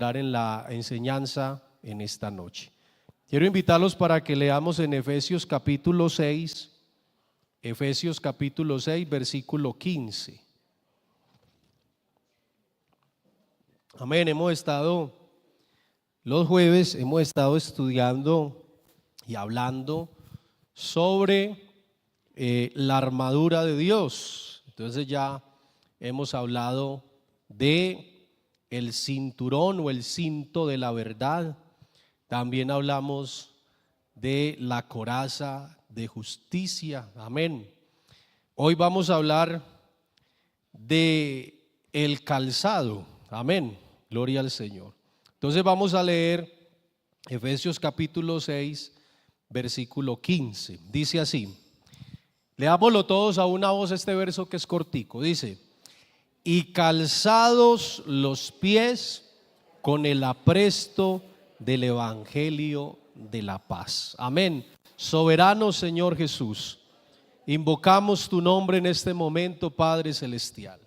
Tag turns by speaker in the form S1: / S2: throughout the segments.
S1: en la enseñanza en esta noche. Quiero invitarlos para que leamos en Efesios capítulo 6, versículo 15. Amén. Los jueves hemos estado estudiando y hablando sobre la armadura de Dios. Entonces ya hemos hablado de el cinturón o el cinto de la verdad. También hablamos de la coraza de justicia. Amén. Hoy vamos a hablar de el calzado. Amén. Gloria al Señor. Entonces vamos a leer Efesios capítulo 6, versículo 15. Dice así. Leámoslo todos a una voz este verso que es cortico. Dice: y calzados los pies con el apresto del evangelio de la paz. Amén. Soberano Señor Jesús, invocamos tu nombre en este momento, Padre Celestial.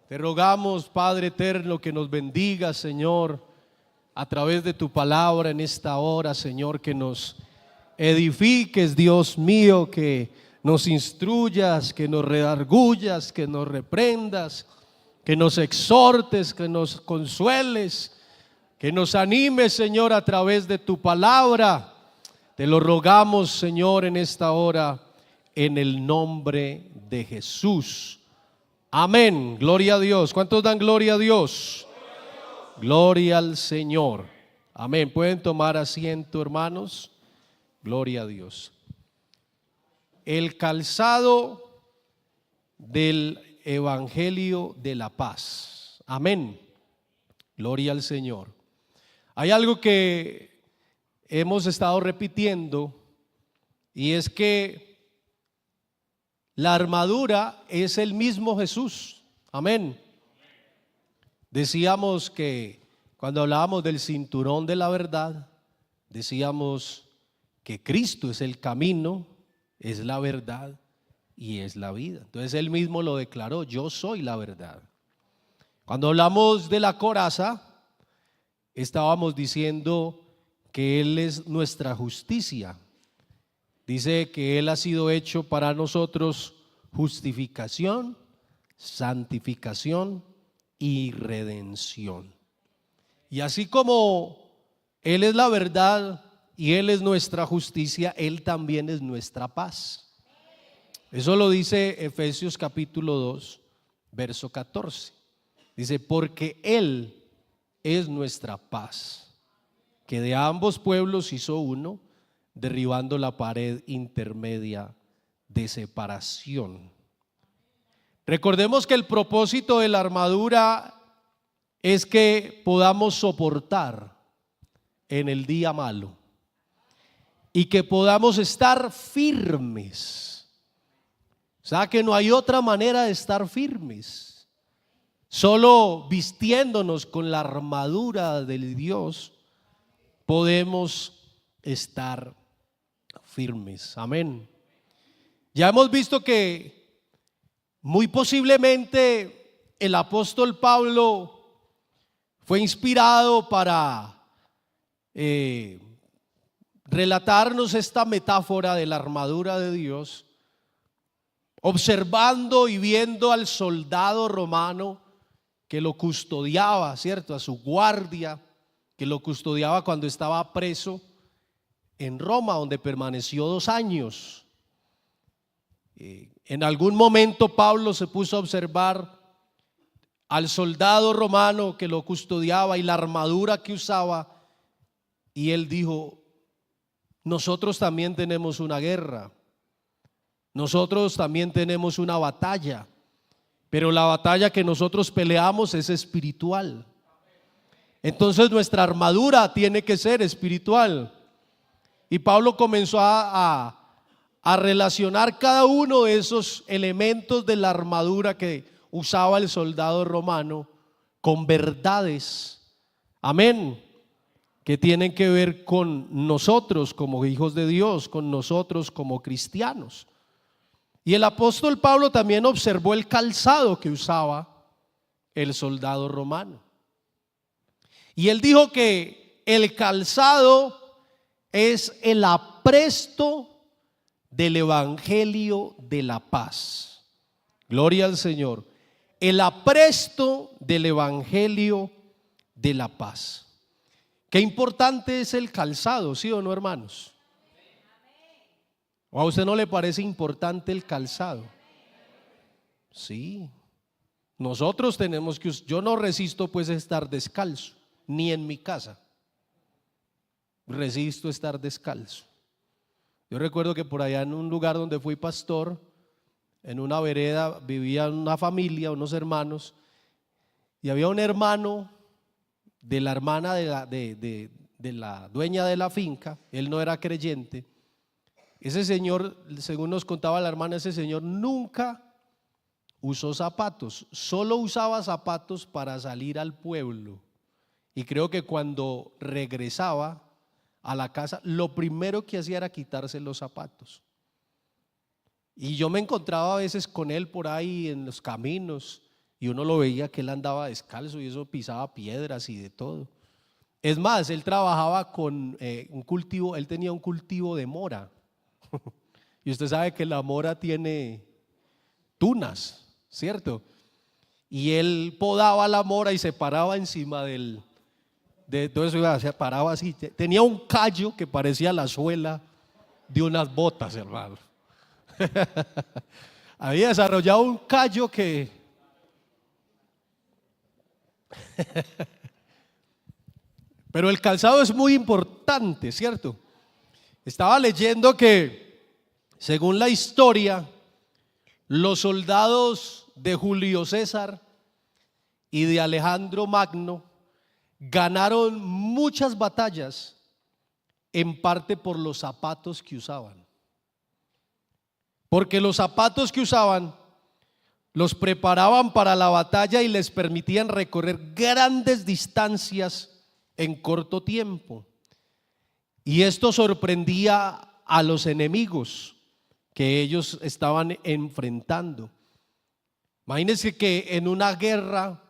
S1: Te rogamos, Padre eterno, que nos bendigas, Señor, a través de tu palabra en esta hora, Señor, que nos edifiques, Dios mío, que nos instruyas, que nos redargullas, que nos reprendas, que nos exhortes, que nos consueles, que nos animes, Señor, a través de tu palabra. Te lo rogamos, Señor, en esta hora, en el nombre de Jesús. Amén. Gloria a Dios. ¿Cuántos dan gloria a Dios? Gloria al Señor. Amén. ¿Pueden tomar asiento, hermanos? Gloria a Dios. El calzado del evangelio de la paz. Amén. Gloria al Señor. Hay algo que hemos estado repitiendo, y es que la armadura es el mismo Jesús. Amén. Decíamos que cuando hablábamos del cinturón de la verdad, decíamos que Cristo es el camino, es la verdad y es la vida. Entonces él mismo lo declaró: yo soy la verdad. Cuando hablamos de la coraza, estábamos diciendo que Él es nuestra justicia. Dice que Él ha sido hecho para nosotros justificación, santificación y redención. Y así como Él es la verdad y Él es nuestra justicia, Él también es nuestra paz. Eso lo dice Efesios capítulo 2, verso 14. Dice: porque Él es nuestra paz, que de ambos pueblos hizo uno, derribando la pared intermedia de separación. Recordemos que el propósito de la armadura es que podamos soportar en el día malo y que podamos estar firmes. O sea que no hay otra manera de estar firmes, solo vistiéndonos con la armadura del Dios podemos estar firmes. Amén. Ya hemos visto que muy posiblemente el apóstol Pablo fue inspirado para relatarnos esta metáfora de la armadura de Dios, observando y viendo al soldado romano que lo custodiaba, ¿cierto? A su guardia que lo custodiaba cuando estaba preso en Roma, donde permaneció 2 años. En algún momento Pablo se puso a observar al soldado romano que lo custodiaba y la armadura que usaba, y él dijo: nosotros también tenemos una guerra, nosotros también tenemos una batalla, pero la batalla que nosotros peleamos es espiritual. Entonces nuestra armadura tiene que ser espiritual. Y Pablo comenzó a relacionar cada uno de esos elementos de la armadura que usaba el soldado romano con verdades, amén, que tienen que ver con nosotros como hijos de Dios, con nosotros como cristianos. Y el apóstol Pablo también observó el calzado que usaba el soldado romano. Y él dijo que el calzado es el apresto del evangelio de la paz. Gloria al Señor. El apresto del evangelio de la paz. Qué importante es el calzado, ¿sí o no, hermanos? ¿O a usted no le parece importante el calzado? Sí. Nosotros tenemos que, yo no resisto pues estar descalzo, ni en mi casa resisto estar descalzo. Yo recuerdo que por allá en un lugar donde fui pastor, en una vereda, vivía una familia, unos hermanos, y había un hermano de la hermana de la dueña de la finca. Él no era creyente. Ese señor, según nos contaba la hermana, ese señor nunca usó zapatos, solo usaba zapatos para salir al pueblo. Y creo que cuando regresaba a la casa, lo primero que hacía era quitarse los zapatos. Y yo me encontraba a veces con él por ahí en los caminos, y uno lo veía que él andaba descalzo y eso, pisaba piedras y de todo. Es más, él trabajaba con un cultivo, él tenía un cultivo de mora. Y usted sabe que la mora tiene tunas, ¿cierto? Y él podaba la mora y se paraba encima de todo eso, se paraba así. Tenía un callo que parecía la suela de unas botas, hermano. Había desarrollado un callo que pero el calzado es muy importante, ¿cierto? Estaba leyendo que, según la historia, los soldados de Julio César y de Alejandro Magno ganaron muchas batallas en parte por los zapatos que usaban. Porque los zapatos que usaban los preparaban para la batalla y les permitían recorrer grandes distancias en corto tiempo. Y esto sorprendía a los enemigos que ellos estaban enfrentando. Imagínense que en una guerra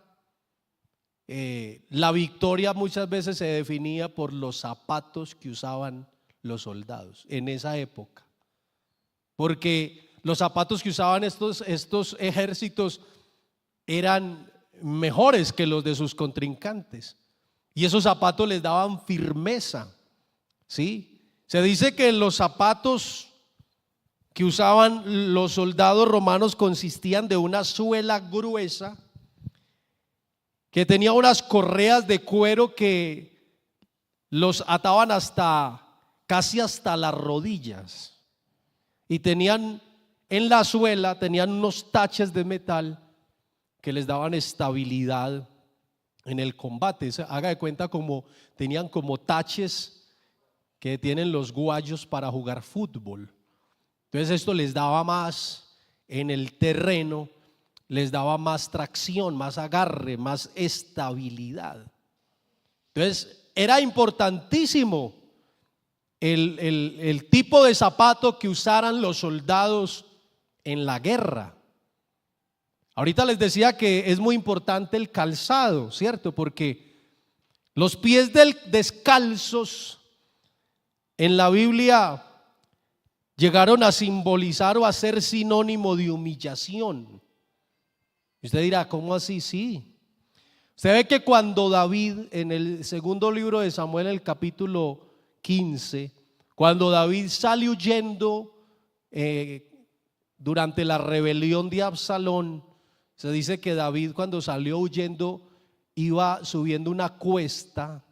S1: la victoria muchas veces se definía por los zapatos que usaban los soldados en esa época. Porque los zapatos que usaban estos ejércitos eran mejores que los de sus contrincantes. Y esos zapatos les daban firmeza, ¿sí? Se dice que los zapatos que usaban los soldados romanos consistían de una suela gruesa que tenía unas correas de cuero que los ataban casi hasta las rodillas. Y tenían en la suela, tenían unos taches de metal que les daban estabilidad en el combate. Haga de cuenta como tenían como taches que tienen los guayos para jugar fútbol. Entonces esto les daba más en el terreno, les daba más tracción, más agarre, más estabilidad. Entonces era importantísimo el tipo de zapato que usaran los soldados en la guerra. Ahorita les decía que es muy importante el calzado, ¿cierto? Porque los pies descalzos en la Biblia llegaron a simbolizar o a ser sinónimo de humillación. Y usted dirá, ¿cómo así? Sí. Usted ve que cuando David, en el segundo libro de Samuel, el capítulo 15, cuando David sale huyendo durante la rebelión de Absalón, se dice que David, cuando salió huyendo, iba subiendo una cuesta,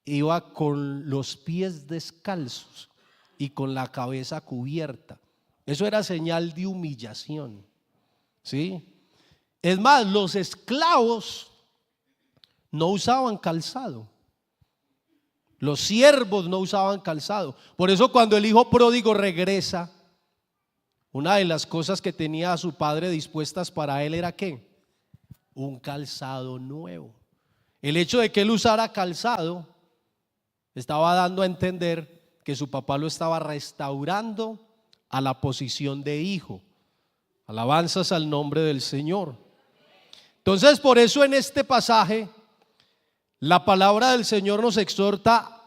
S1: iba con los pies descalzos y con la cabeza cubierta. Eso era señal de humillación, ¿sí? Es más, los esclavos no usaban calzado. Los siervos no usaban calzado. Por eso cuando el hijo pródigo regresa, una de las cosas que tenía a su padre dispuestas para él era ¿qué? Un calzado nuevo. El hecho de que él usara calzado estaba dando a entender que su papá lo estaba restaurando a la posición de hijo. Alabanzas al nombre del Señor. Entonces, por eso en este pasaje la palabra del Señor nos exhorta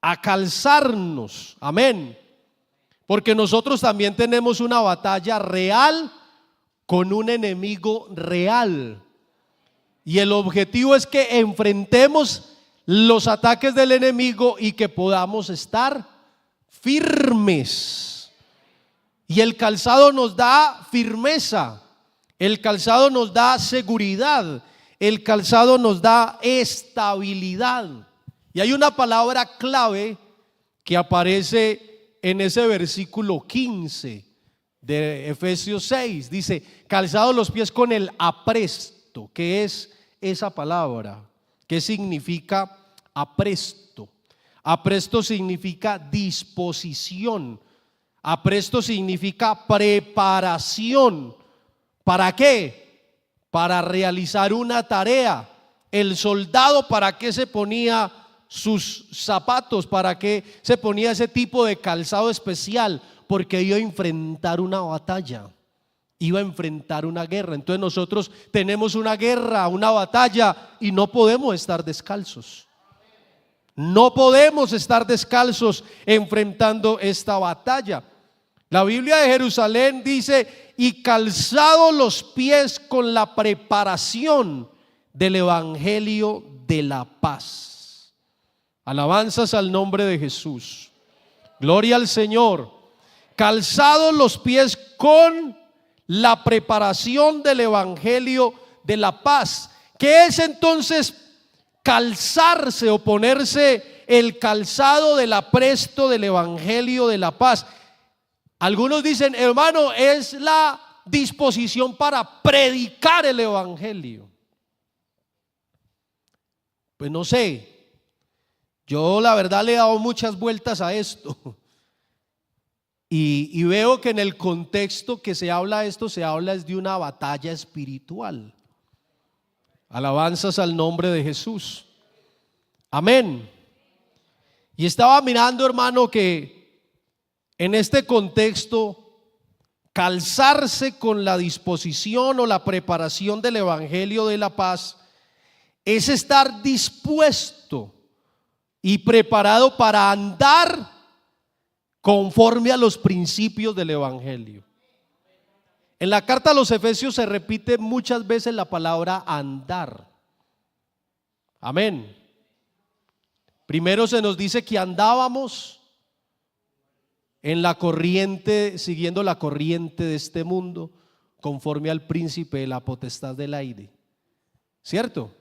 S1: a calzarnos, amén, porque nosotros también tenemos una batalla real con un enemigo real, y el objetivo es que enfrentemos los ataques del enemigo y que podamos estar firmes. Y el calzado nos da firmeza, el calzado nos da seguridad, el calzado nos da estabilidad. Y hay una palabra clave que aparece en ese versículo 15 de Efesios 6. Dice, calzados los pies con el apresto. ¿Qué es esa palabra? ¿Qué significa apresto? Apresto significa disposición. Apresto significa preparación. ¿Para qué? Para realizar una tarea. El soldado, ¿para qué se ponía sus zapatos? ¿Para qué se ponía ese tipo de calzado especial? Porque iba a enfrentar una batalla, iba a enfrentar una guerra. Entonces nosotros tenemos una guerra, una batalla, y no podemos estar descalzos. No podemos estar descalzos enfrentando esta batalla. La Biblia de Jerusalén dice, y calzados los pies con la preparación del evangelio de la paz. Alabanzas al nombre de Jesús. Gloria al Señor. Calzados los pies con la preparación del evangelio de la paz. ¿Qué es entonces calzarse o ponerse el calzado del apresto del evangelio de la paz? Algunos dicen, hermano, es la disposición para predicar el evangelio. Pues no sé, yo la verdad le he dado muchas vueltas a esto y veo que en el contexto que se habla esto, se habla es de una batalla espiritual. Alabanzas al nombre de Jesús. Amén. Y estaba mirando, hermano, que en este contexto, calzarse con la disposición o la preparación del evangelio de la paz es estar dispuesto y preparado para andar conforme a los principios del evangelio. En la carta a los Efesios se repite muchas veces la palabra andar. Amén. Primero se nos dice que andábamos en la corriente, siguiendo la corriente de este mundo, conforme al príncipe de la potestad del aire. ¿Cierto?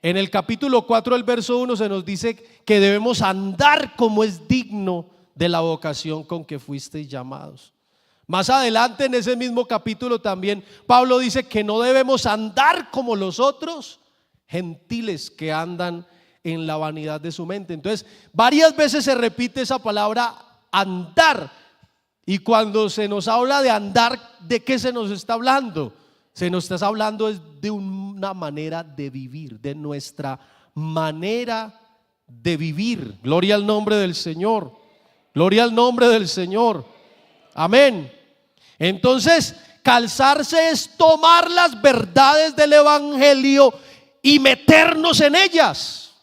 S1: En el capítulo 4, el verso 1, se nos dice que debemos andar como es digno de la vocación con que fuisteis llamados. Más adelante en ese mismo capítulo también Pablo dice que no debemos andar como los otros gentiles que andan en la vanidad de su mente. Entonces varias veces se repite esa palabra andar, y cuando se nos habla de andar, ¿de qué se nos está hablando? Se nos está hablando es de una manera de vivir, de nuestra manera de vivir. Gloria al nombre del Señor, gloria al nombre del Señor. Amén. Entonces, calzarse es tomar las verdades del evangelio y meternos en ellas.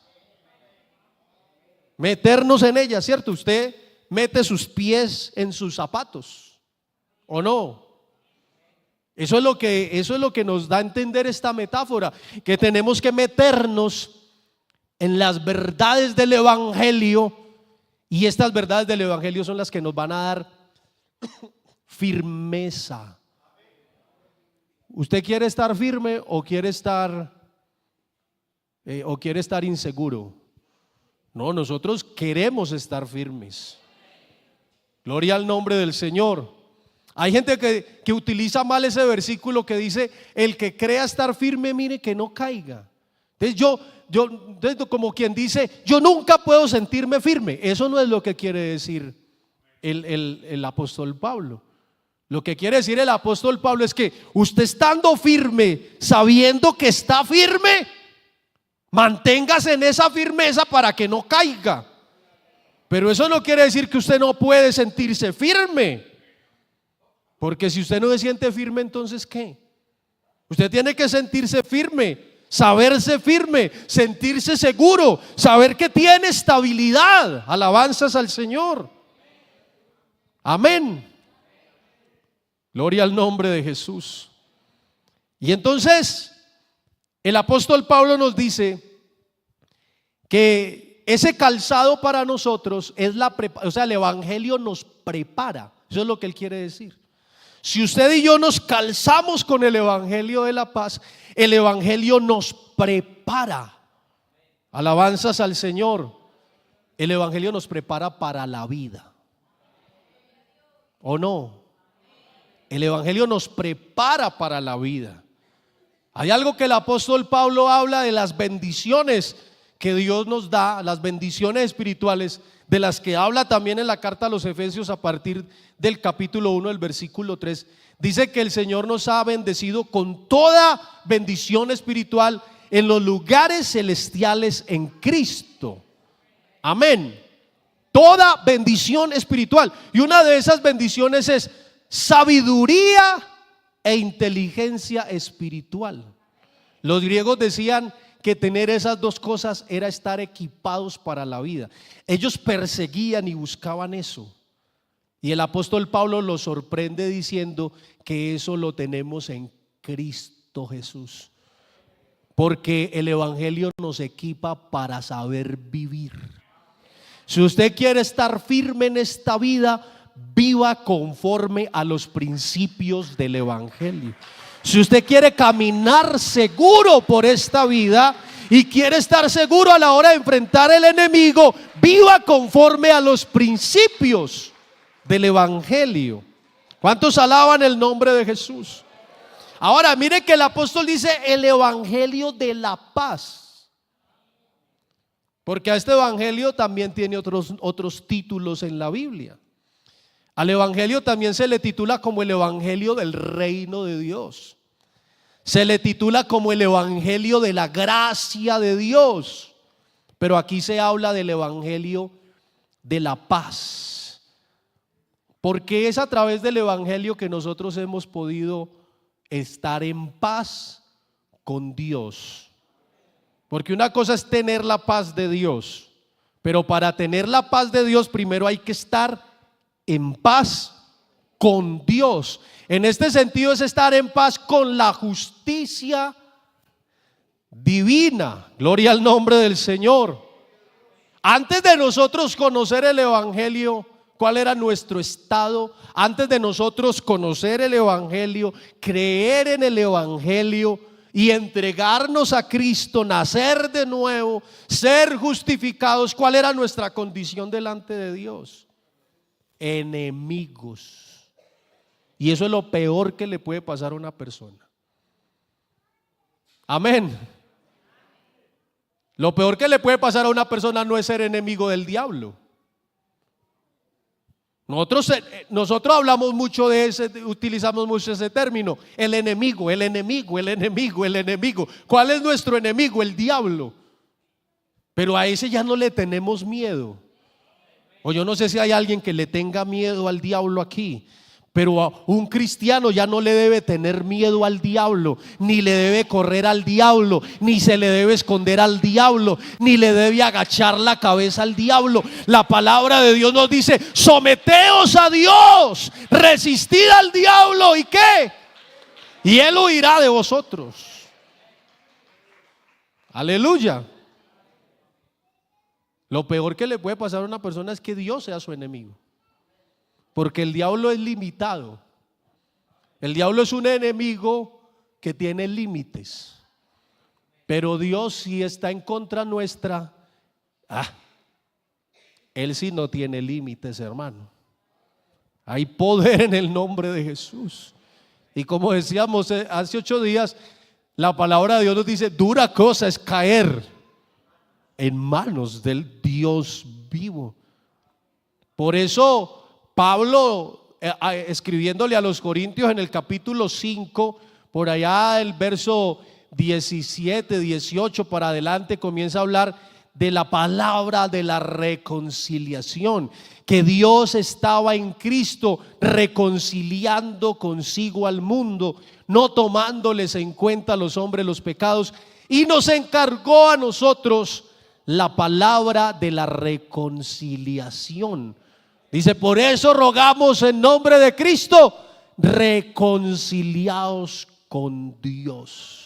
S1: Meternos en ellas, ¿cierto? Usted mete sus pies en sus zapatos, ¿o no? Eso es lo que nos da a entender esta metáfora, que tenemos que meternos en las verdades del evangelio, y estas verdades del evangelio son las que nos van a dar firmeza. ¿Usted quiere estar firme o quiere estar inseguro? No, nosotros queremos estar firmes. Gloria al nombre del Señor. Hay gente que utiliza mal ese versículo que dice, el que crea estar firme, mire que no caiga. Entonces como quien dice, yo nunca puedo sentirme firme. Eso no es lo que quiere decir el apóstol Pablo. Lo que quiere decir el apóstol Pablo es que usted, estando firme, sabiendo que está firme, manténgase en esa firmeza para que no caiga. Pero eso no quiere decir que usted no puede sentirse firme, porque si usted no se siente firme, entonces ¿qué? Usted tiene que sentirse firme, saberse firme, sentirse seguro, saber que tiene estabilidad. Alabanzas al Señor. Amén. Gloria al nombre de Jesús. Y entonces el apóstol Pablo nos dice que ese calzado para nosotros es el evangelio nos prepara. Eso es lo que él quiere decir. Si usted y yo nos calzamos con el evangelio de la paz, el evangelio nos prepara. Alabanzas al Señor. El evangelio nos prepara para la vida. ¿O no? El evangelio nos prepara para la vida. Hay algo que el apóstol Pablo habla de las bendiciones que Dios nos da, las bendiciones espirituales, de las que habla también en la carta a los Efesios a partir del capítulo 1 del versículo 3. Dice que el Señor nos ha bendecido con toda bendición espiritual en los lugares celestiales en Cristo. Amén. Toda bendición espiritual. Y una de esas bendiciones es sabiduría e inteligencia espiritual. Los griegos decían que tener esas dos cosas era estar equipados para la vida. Ellos perseguían y buscaban eso. Y el apóstol Pablo los sorprende diciendo que eso lo tenemos en Cristo Jesús. Porque el evangelio nos equipa para saber vivir. Si usted quiere estar firme en esta vida, viva conforme a los principios del evangelio. Si usted quiere caminar seguro por esta vida y quiere estar seguro a la hora de enfrentar al enemigo, viva conforme a los principios del evangelio. ¿Cuántos alaban el nombre de Jesús? Ahora mire que el apóstol dice el evangelio de la paz. Porque a este evangelio también tiene otros títulos en la Biblia. Al evangelio también se le titula como el evangelio del reino de Dios. Se le titula como el evangelio de la gracia de Dios. Pero aquí se habla del evangelio de la paz. Porque es a través del evangelio que nosotros hemos podido estar en paz con Dios. Porque una cosa es tener la paz de Dios, pero para tener la paz de Dios primero hay que estar en paz con Dios. En este sentido es estar en paz con la justicia divina. Gloria al nombre del Señor. Antes de nosotros conocer el evangelio, ¿cuál era nuestro estado? Antes de nosotros conocer el evangelio, creer en el evangelio y entregarnos a Cristo, nacer de nuevo, ser justificados, ¿cuál era nuestra condición delante de Dios? Enemigos. Y eso es lo peor que le puede pasar a una persona. Amén. Lo peor que le puede pasar a una persona no es ser enemigo del diablo. Nosotros hablamos mucho de ese, utilizamos mucho ese término, el enemigo, el enemigo, el enemigo, el enemigo. ¿Cuál es nuestro enemigo? El diablo. Pero a ese ya no le tenemos miedo. O yo no sé si hay alguien que le tenga miedo al diablo aquí, pero a un cristiano ya no le debe tener miedo al diablo, ni le debe correr al diablo, ni se le debe esconder al diablo, ni le debe agachar la cabeza al diablo. La palabra de Dios nos dice: someteos a Dios, resistid al diablo, ¿y qué? Y él huirá de vosotros. Aleluya. Lo peor que le puede pasar a una persona es que Dios sea su enemigo. Porque el diablo es limitado. El diablo es un enemigo que tiene límites. Pero Dios, si está en contra nuestra, Él sí no tiene límites, hermano. Hay poder en el nombre de Jesús. Y como decíamos hace 8 días, la palabra de Dios nos dice: dura cosa es caer en manos del Dios vivo. Por eso Pablo, escribiéndole a los Corintios en el capítulo 5, por allá el verso 17, 18 para adelante, comienza a hablar de la palabra de la reconciliación, que Dios estaba en Cristo reconciliando consigo al mundo, no tomándoles en cuenta a los hombres los pecados, y nos encargó a nosotros la palabra de la reconciliación. Dice: por eso rogamos en nombre de Cristo, reconciliaos con Dios.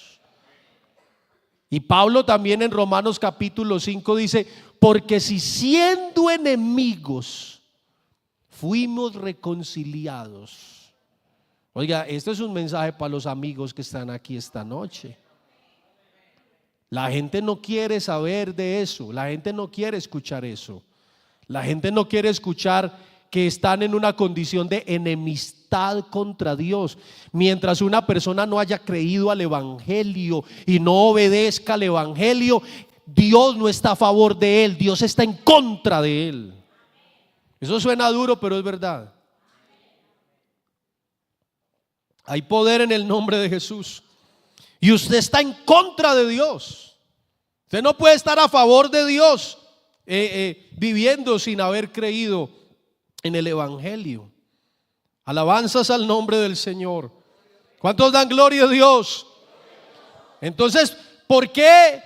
S1: Y Pablo también en Romanos capítulo 5 dice: porque si siendo enemigos fuimos reconciliados. Oiga, esto es un mensaje para los amigos que están aquí esta noche. La gente no quiere saber de eso, la gente no quiere escuchar eso. La gente no quiere escuchar que están en una condición de enemistad contra Dios. Mientras una persona no haya creído al evangelio y no obedezca al evangelio, Dios no está a favor de él, Dios está en contra de él. Eso suena duro, pero es verdad. Hay poder en el nombre de Jesús. Y usted está en contra de Dios. Usted no puede estar a favor de Dios viviendo sin haber creído en el evangelio. Alabanzas al nombre del Señor. ¿Cuántos dan gloria a Dios? Entonces, ¿por qué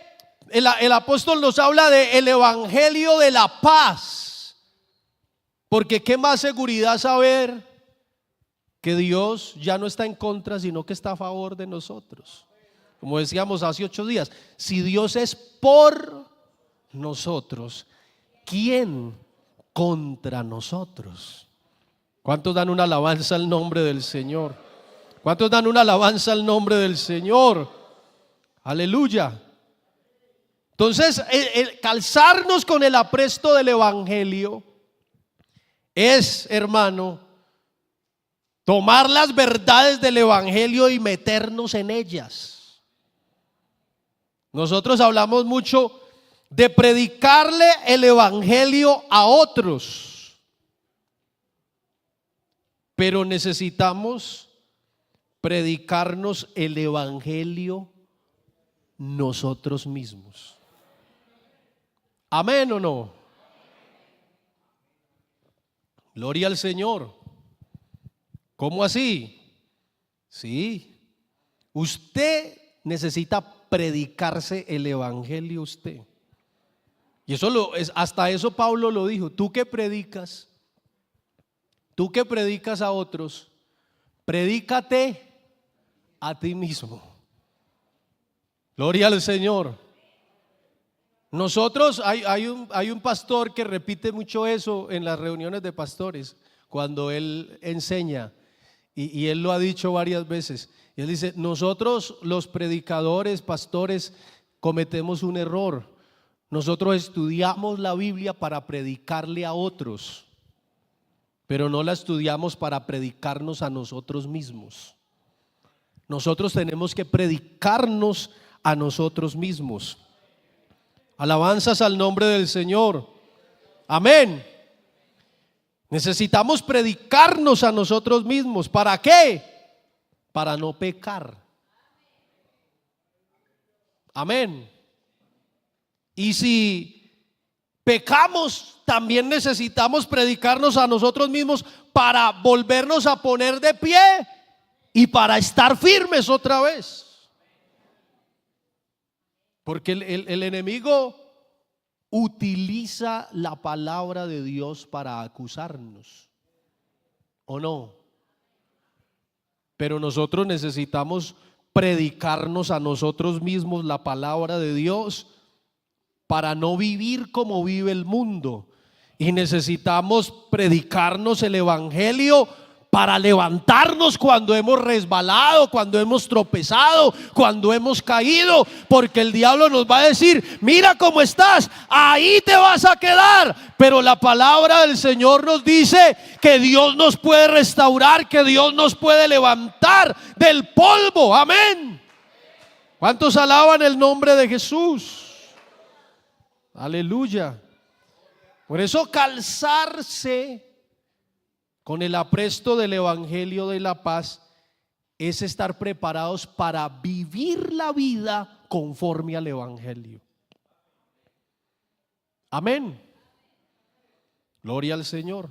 S1: el apóstol nos habla del evangelio de la paz? Porque qué más seguridad saber que Dios ya no está en contra, sino que está a favor de nosotros. Como decíamos hace 8 días, si Dios es por nosotros, ¿quién contra nosotros? ¿Cuántos dan una alabanza al nombre del Señor? ¿Cuántos dan una alabanza al nombre del Señor? Aleluya. Entonces, el calzarnos con el apresto del evangelio es, hermano, tomar las verdades del evangelio y meternos en ellas. Nosotros hablamos mucho de predicarle el evangelio a otros, pero necesitamos predicarnos el evangelio nosotros mismos. ¿Amén o no? Gloria al Señor. ¿Cómo así? Sí, usted necesita predicarse el evangelio usted. Y eso hasta eso Pablo lo dijo. Tú que predicas a otros, predícate a ti mismo. Gloria al Señor. Nosotros hay un pastor que repite mucho eso en las reuniones de pastores cuando él enseña, y él lo ha dicho varias veces. Y él dice: nosotros los predicadores, pastores, cometemos un error. Nosotros estudiamos la Biblia para predicarle a otros, pero no la estudiamos para predicarnos a nosotros mismos. Nosotros tenemos que predicarnos a nosotros mismos. Alabanzas al nombre del Señor. Amén. Necesitamos predicarnos a nosotros mismos. ¿Para qué? Para no pecar. Amén. Y si pecamos, también necesitamos predicarnos a nosotros mismos para volvernos a poner de pie y para estar firmes otra vez. Porque el enemigo utiliza la palabra de Dios para acusarnos, ¿o no? Pero nosotros necesitamos predicarnos a nosotros mismos la palabra de Dios para no vivir como vive el mundo. Y necesitamos predicarnos el evangelio para levantarnos cuando hemos resbalado, cuando hemos tropezado, cuando hemos caído, porque el diablo nos va a decir: mira cómo estás, ahí te vas a quedar. Pero la palabra del Señor nos dice que Dios nos puede restaurar, que Dios nos puede levantar del polvo. Amén. ¿Cuántos alaban el nombre de Jesús? Aleluya. Por eso calzarse con el apresto del evangelio de la paz es estar preparados para vivir la vida conforme al evangelio. Amén. Gloria al Señor.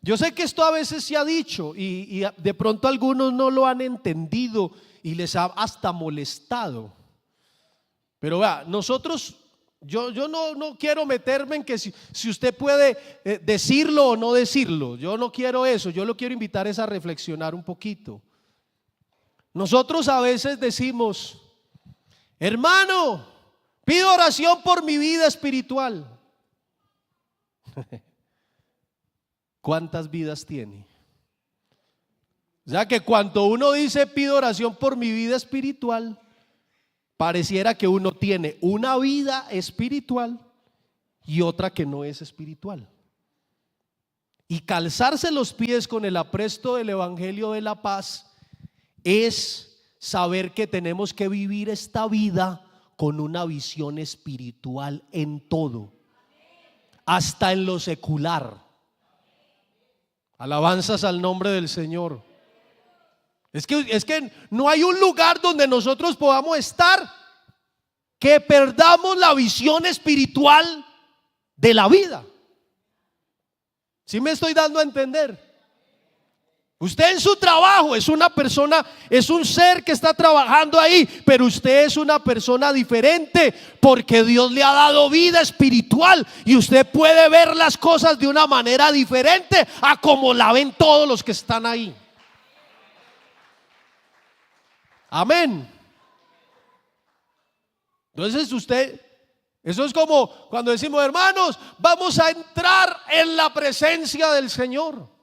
S1: Yo sé que esto a veces se ha dicho y de pronto algunos no lo han entendido y les ha hasta molestado. Pero vea, nosotros, yo no quiero meterme en que si usted puede decirlo o no decirlo. Yo no quiero eso. Yo lo quiero invitar es a reflexionar un poquito. Nosotros a veces decimos: hermano, pido oración por mi vida espiritual. ¿Cuántas vidas tiene? O sea que cuando uno dice pido oración por mi vida espiritual, pareciera que uno tiene una vida espiritual y otra que no es espiritual. Y calzarse los pies con el apresto del Evangelio de la paz es saber que tenemos que vivir esta vida con una visión espiritual en todo, hasta en lo secular. Alabanzas al nombre del Señor. Es que no hay un lugar donde nosotros podamos estar que perdamos la visión espiritual de la vida. ¿Sí me estoy dando a entender? Usted en su trabajo es una persona, es un ser que está trabajando ahí, pero usted es una persona diferente porque Dios le ha dado vida espiritual y usted puede ver las cosas de una manera diferente a como la ven todos los que están ahí. Amén. Entonces eso es como cuando decimos: hermanos, vamos a entrar en la presencia del Señor.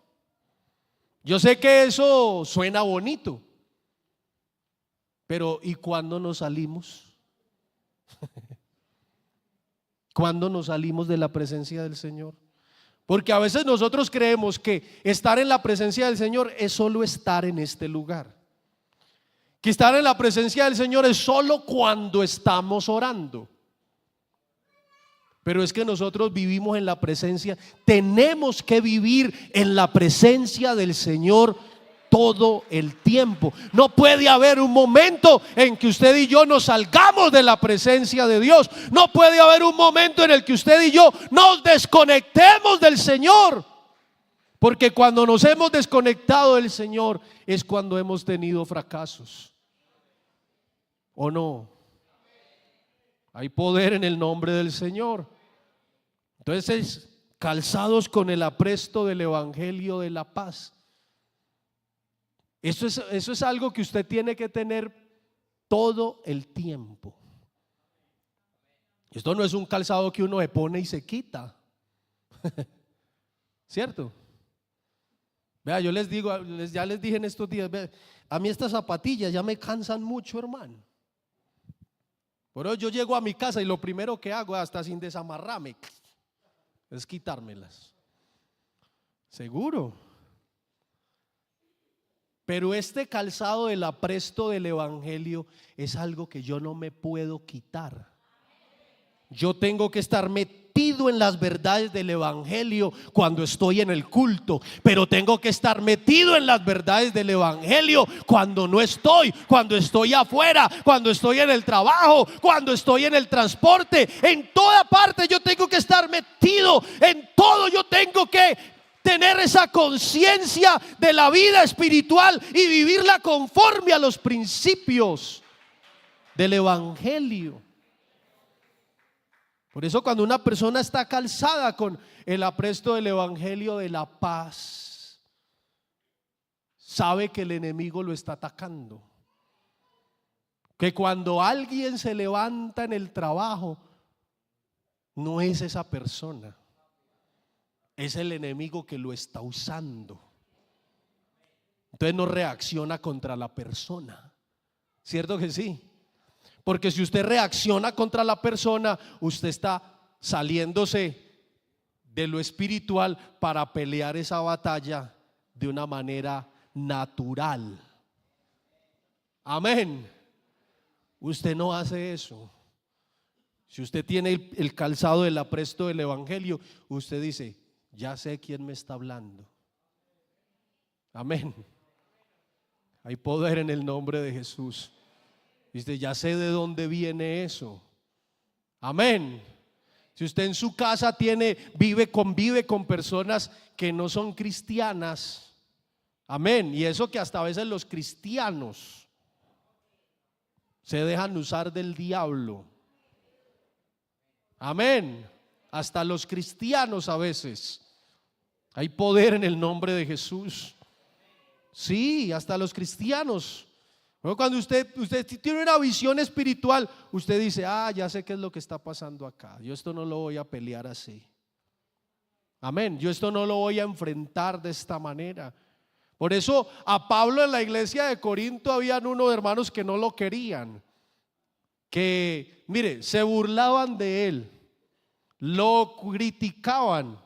S1: Yo sé que eso suena bonito, pero ¿y cuándo nos salimos? ¿Cuándo nos salimos de la presencia del Señor? Porque a veces nosotros creemos que estar en la presencia del Señor es solo estar en este lugar, que estar en la presencia del Señor es solo cuando estamos orando. Pero es que nosotros vivimos en la presencia, tenemos que vivir en la presencia del Señor todo el tiempo. No puede haber un momento en que usted y yo nos salgamos de la presencia de Dios. No puede haber un momento en el que usted y yo nos desconectemos del Señor. Porque cuando nos hemos desconectado del Señor es cuando hemos tenido fracasos. ¿O no? Hay poder en el nombre del Señor. Entonces, calzados con el apresto del Evangelio de la paz. Eso es algo que usted tiene que tener todo el tiempo. Esto no es un calzado que uno se pone y se quita. ¿Cierto? Vea, yo les digo, ya les dije en estos días, vea, a mí estas zapatillas ya me cansan mucho, hermano. Por eso yo llego a mi casa y lo primero que hago, hasta sin desamarrarme, es quitármelas. Seguro. Pero este calzado del apresto del Evangelio es algo que yo no me puedo quitar. Yo tengo que estar metido en las verdades del Evangelio cuando estoy en el culto, pero tengo que estar metido en las verdades del Evangelio cuando no estoy, cuando estoy afuera, cuando estoy en el trabajo, cuando estoy en el transporte. En toda parte yo tengo que estar metido, en todo yo tengo que tener esa conciencia de la vida espiritual y vivirla conforme a los principios del Evangelio. Por eso cuando una persona está calzada con el apresto del Evangelio de la paz, sabe que el enemigo lo está atacando. Que cuando alguien se levanta en el trabajo, no es esa persona, es el enemigo que lo está usando. Entonces no reacciona contra la persona. ¿Cierto que sí? Porque si usted reacciona contra la persona, usted está saliéndose de lo espiritual para pelear esa batalla de una manera natural. Amén. Usted no hace eso. Si usted tiene el calzado del apresto del Evangelio, usted dice: ya sé quién me está hablando. Amén. Hay poder en el nombre de Jesús. Dice: ya sé de dónde viene eso. Amén. Si usted en su casa convive con personas que no son cristianas, amén, y eso que hasta a veces los cristianos se dejan usar del diablo, amén, hasta los cristianos a veces. Hay poder en el nombre de Jesús. Sí, hasta los cristianos. Bueno, cuando usted tiene una visión espiritual, usted dice, ya sé qué es lo que está pasando acá. Yo esto no lo voy a pelear así. Amén. Yo esto no lo voy a enfrentar de esta manera. Por eso a Pablo en la iglesia de Corinto habían unos hermanos que no lo querían, que, mire, se burlaban de él, lo criticaban,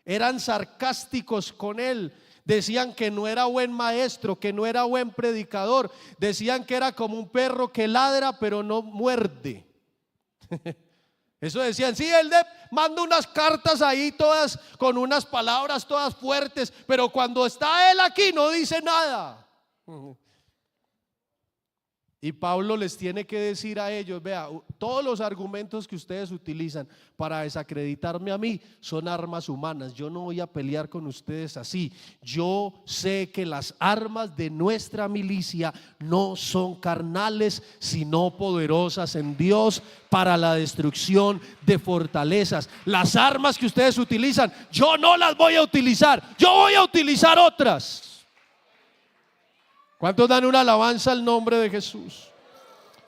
S1: eran sarcásticos con él. Decían que no era buen maestro, que no era buen predicador. Decían que era como un perro que ladra pero no muerde. Eso decían. Sí, él manda unas cartas ahí todas con unas palabras todas fuertes, pero cuando está él aquí no dice nada. Y Pablo les tiene que decir a ellos, vea, todos los argumentos que ustedes utilizan para desacreditarme a mí son armas humanas. Yo no voy a pelear con ustedes así. Yo sé que las armas de nuestra milicia no son carnales, sino poderosas en Dios para la destrucción de fortalezas. Las armas que ustedes utilizan, yo no las voy a utilizar. Yo voy a utilizar otras. ¿Cuántos dan una alabanza al nombre de Jesús?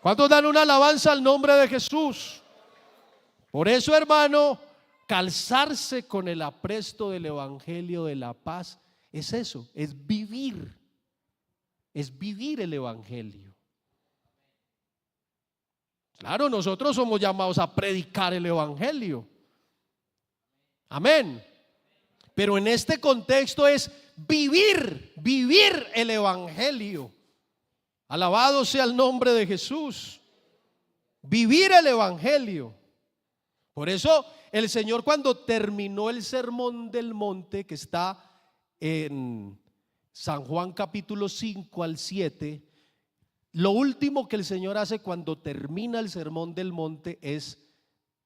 S1: ¿Cuántos dan una alabanza al nombre de Jesús? Por eso, hermano, calzarse con el apresto del evangelio de la paz es eso, es vivir el evangelio. Claro, nosotros somos llamados a predicar el evangelio. Amén. Pero en este contexto es vivir el evangelio. Alabado sea el nombre de Jesús. Vivir el evangelio. Por eso el Señor, cuando terminó el sermón del monte, que está en San Juan capítulo 5 al 7, lo último que el Señor hace cuando termina el sermón del monte es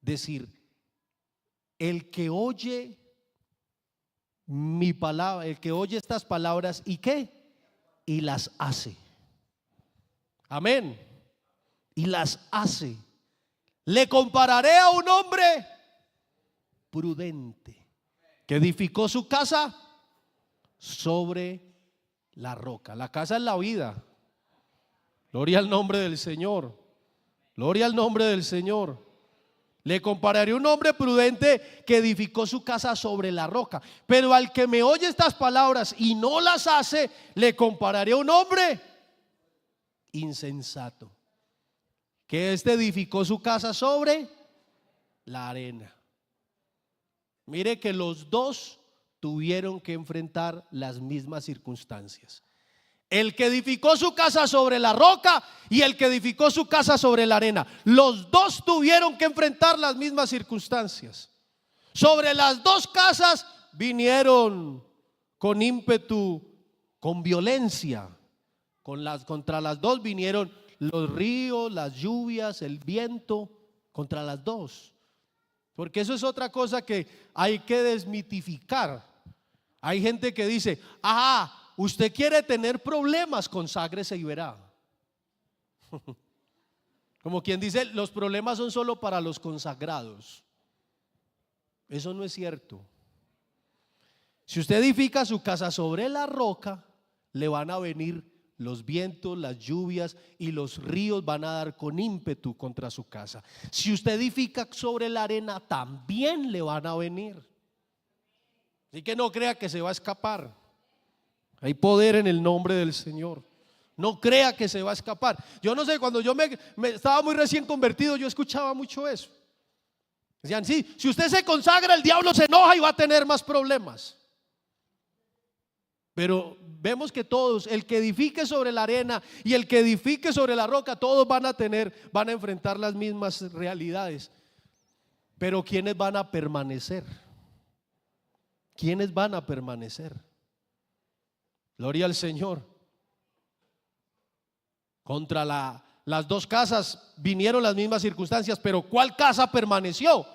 S1: decir: el que oye mi palabra, el que oye estas palabras y ¿qué? Y las hace. Amén. Y las hace. Le compararé a un hombre prudente que edificó su casa sobre la roca. La casa es la vida. Gloria al nombre del Señor. Gloria al nombre del Señor. Le compararé a un hombre prudente que edificó su casa sobre la roca. Pero al que me oye estas palabras y no las hace, le compararé a un hombre insensato, que edificó su casa sobre la arena. Mire que los dos tuvieron que enfrentar las mismas circunstancias. El que edificó su casa sobre la roca y el que edificó su casa sobre la arena. Los dos tuvieron que enfrentar las mismas circunstancias. Sobre las dos casas vinieron con ímpetu, con violencia. Contra las dos vinieron los ríos, las lluvias, el viento, contra las dos. Porque eso es otra cosa que hay que desmitificar. Hay gente que dice: usted quiere tener problemas, conságrese y verá. Como quien dice, los problemas son solo para los consagrados. Eso no es cierto. Si usted edifica su casa sobre la roca, le van a venir los vientos, las lluvias y los ríos van a dar con ímpetu contra su casa. Si usted edifica sobre la arena, también le van a venir. Así que no crea que se va a escapar. Hay poder en el nombre del Señor. No crea que se va a escapar. Yo no sé, cuando yo me estaba muy recién convertido, yo escuchaba mucho eso. Decían: sí, si usted se consagra, el diablo se enoja y va a tener más problemas. Pero vemos que todos, el que edifique sobre la arena y el que edifique sobre la roca, todos van a enfrentar las mismas realidades. Pero ¿quiénes van a permanecer? ¿Quiénes van a permanecer? Gloria al Señor. Contra las dos casas vinieron las mismas circunstancias, pero ¿cuál casa permaneció?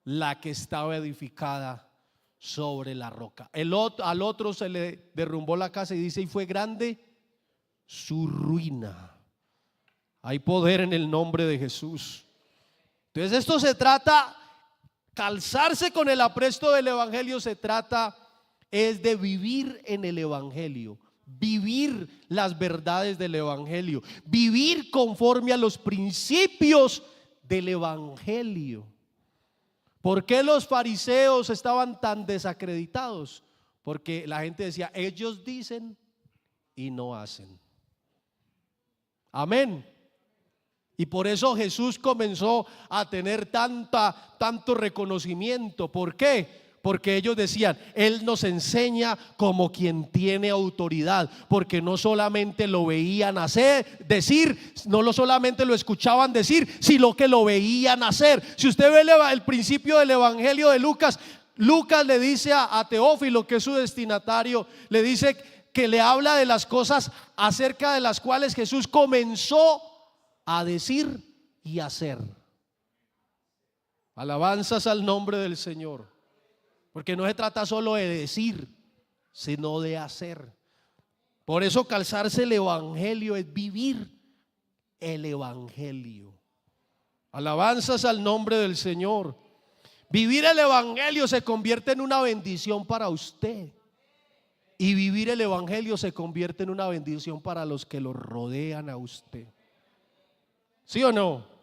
S1: la que estaba edificada sobre la roca. Al otro se le derrumbó la casa y dice, y fue grande su ruina. Hay poder en el nombre de Jesús. Entonces esto se trata, calzarse con el apresto del evangelio se trata es de vivir en el evangelio, vivir las verdades del evangelio, vivir conforme a los principios del evangelio. ¿Por qué los fariseos estaban tan desacreditados? Porque la gente decía, ellos dicen y no hacen. Amén. Y por eso Jesús comenzó a tener tanto reconocimiento. ¿Por qué? Porque ellos decían, Él nos enseña como quien tiene autoridad, porque no solamente lo veían decir, no solamente lo escuchaban decir, sino que lo veían hacer. Si usted ve el principio del evangelio de Lucas, Lucas le dice a Teófilo, que es su destinatario, le dice que le habla de las cosas acerca de las cuales Jesús comenzó a decir y hacer. Alabanzas al nombre del Señor. Porque no se trata solo de decir, sino de hacer. Por eso calzarse el evangelio es vivir el evangelio. Alabanzas al nombre del Señor. Vivir el evangelio se convierte en una bendición para usted. Y vivir el evangelio se convierte en una bendición para los que lo rodean a usted. ¿Sí o no?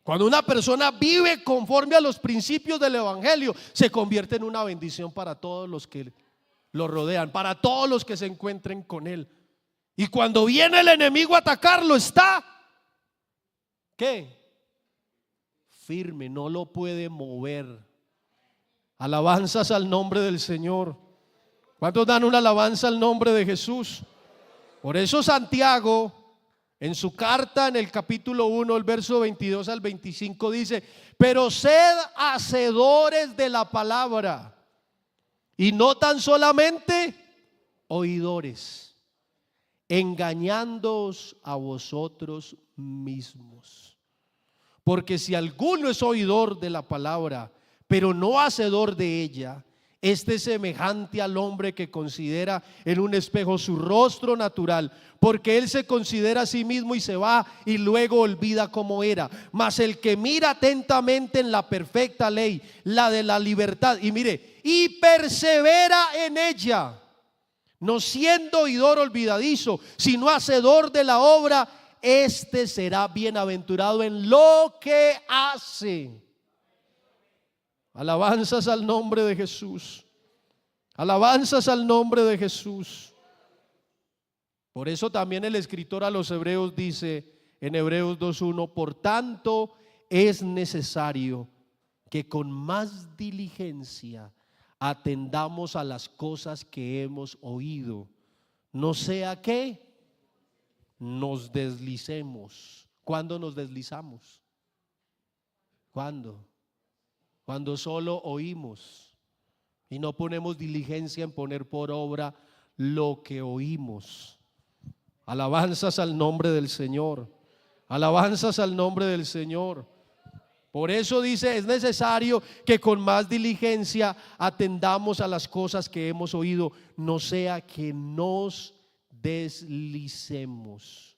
S1: Cuando una persona vive conforme a los principios del evangelio, se convierte en una bendición para todos los que lo rodean, para todos los que se encuentren con él. Y cuando viene el enemigo a atacarlo, está ¿qué? Firme, no lo puede mover. Alabanzas al nombre del Señor. ¿Cuántos dan una alabanza al nombre de Jesús? Por eso Santiago, en su carta, en el capítulo 1, el verso 22 al 25 dice, pero sed hacedores de la palabra y no tan solamente oidores, engañándoos a vosotros mismos. Porque si alguno es oidor de la palabra, pero no hacedor de ella, este es semejante al hombre que considera en un espejo su rostro natural, porque él se considera a sí mismo y se va y luego olvida cómo era. Mas el que mira atentamente en la perfecta ley, la de la libertad, y mire, y persevera en ella, no siendo oidor olvidadizo, sino hacedor de la obra, este será bienaventurado en lo que hace. Alabanzas al nombre de Jesús. Alabanzas al nombre de Jesús. Por eso también el escritor a los Hebreos dice en Hebreos 2:1, por tanto es necesario que con más diligencia atendamos a las cosas que hemos oído, no sea que nos deslicemos. ¿Cuándo nos deslizamos? ¿Cuándo? Cuando solo oímos y no ponemos diligencia en poner por obra lo que oímos. Alabanzas al nombre del Señor. Alabanzas al nombre del Señor. Por eso dice, es necesario que con más diligencia atendamos a las cosas que hemos oído, no sea que nos deslicemos.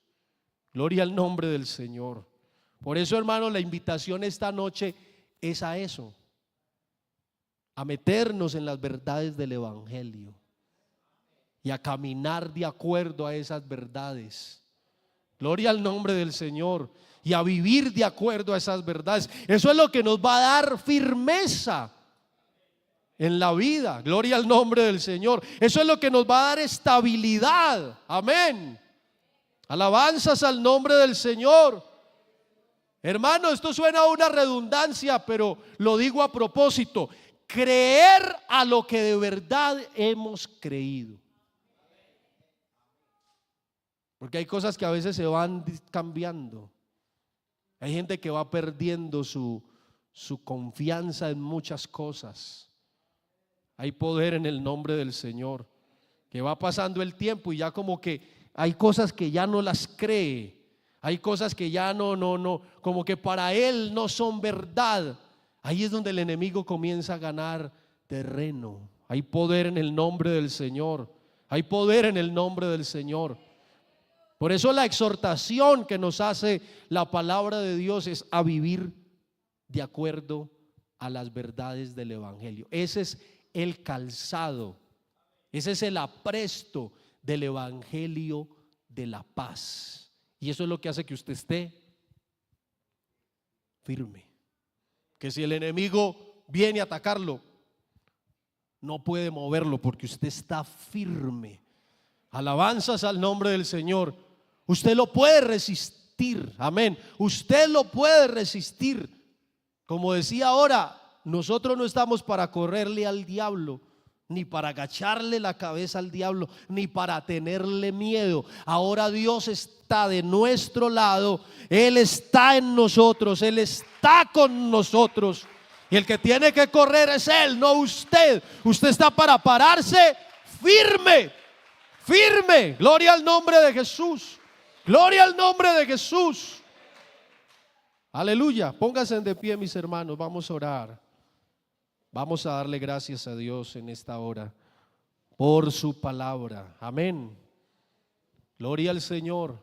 S1: Gloria al nombre del Señor. Por eso, hermano, la invitación esta noche es a eso, a meternos en las verdades del evangelio y a caminar de acuerdo a esas verdades. Gloria al nombre del Señor. Y a vivir de acuerdo a esas verdades. Eso es lo que nos va a dar firmeza en la vida. Gloria al nombre del Señor. Eso es lo que nos va a dar estabilidad. Amén. Alabanzas al nombre del Señor. Hermano, esto suena a una redundancia, pero lo digo a propósito. Creer a lo que de verdad hemos creído. Porque hay cosas que a veces se van cambiando. Hay gente que va perdiendo su confianza en muchas cosas. Hay poder en el nombre del Señor. Que va pasando el tiempo y ya como que hay cosas que ya no las cree. Hay cosas que ya no, como que para él no son verdad. Ahí es donde el enemigo comienza a ganar terreno. Hay poder en el nombre del Señor. Hay poder en el nombre del Señor. Por eso la exhortación que nos hace la palabra de Dios es a vivir de acuerdo a las verdades del Evangelio. Ese es el calzado, ese es el apresto del Evangelio de la paz. Y eso es lo que hace que usted esté firme. Que si el enemigo viene a atacarlo, no puede moverlo porque usted está firme. Alabanzas al nombre del Señor. Usted lo puede resistir, amén. Usted lo puede resistir. Como decía ahora, nosotros no estamos para correrle al diablo, ni para agacharle la cabeza al diablo, ni para tenerle miedo. Ahora Dios está de nuestro lado, Él está en nosotros, Él está con nosotros. Y el que tiene que correr es Él, no usted. Usted está para pararse firme, firme. Gloria al nombre de Jesús. Gloria al nombre de Jesús. Aleluya. Pónganse de pie, mis hermanos. Vamos a orar. Vamos a darle gracias a Dios en esta hora por su palabra. Amén. Gloria al Señor.